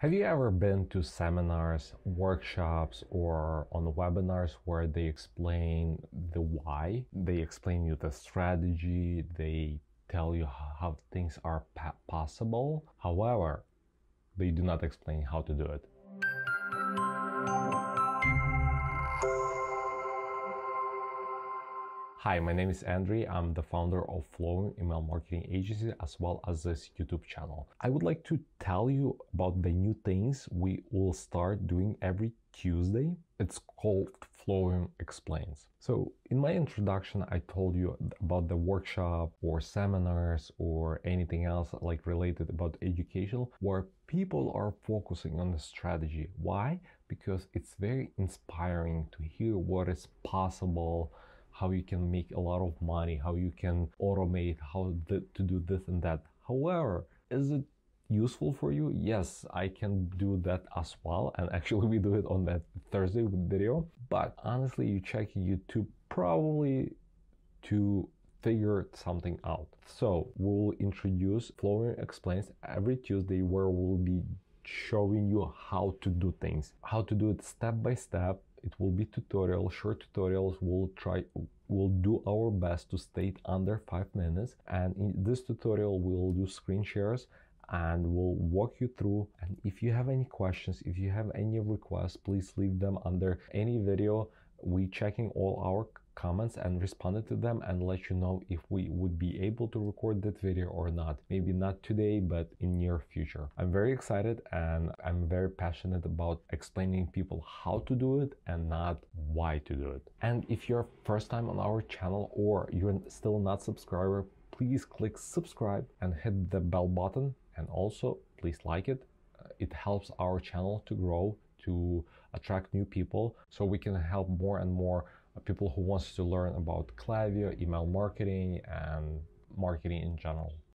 Have you ever been to seminars, workshops, or on webinars where they explain the why? They explain you the strategy, they tell you how things are possible. However, they do not explain how to do it. Hi, my name is Andrei. I'm the founder of Flowium email marketing agency as well as this YouTube channel. I would like to tell you about the new things we will start doing every Tuesday. It's called Flowium Explains. So in my introduction, I told you about the workshop or seminars or anything else like related about education where people are focusing on the strategy. Why? Because it's very inspiring to hear what is possible, how you can make a lot of money, how you can automate, to do this and that. However, is it useful for you? Yes, I can do that as well. And actually we do it on that Thursday video. But honestly, you check YouTube probably to figure something out. So we'll introduce Flowium Explains every Tuesday where we'll be showing you how to do things, how to do it step by step. It will be tutorial, short tutorials. We'll do our best to stay under 5 minutes. And in this tutorial, we'll do screen shares and we'll walk you through. And if you have any questions, if you have any requests, please leave them under any video. We checking all our comments and responded to them and let you know if we would be able to record that video or not. Maybe not today, but in near future. I'm very excited and I'm very passionate about explaining people how to do it and not why to do it. And if you're first time on our channel or you're still not subscriber, please click subscribe and hit the bell button, and also please like it. It helps our channel to grow, to attract new people, so we can help more and more people who wants to learn about KLAVIYO, email marketing, and marketing in general.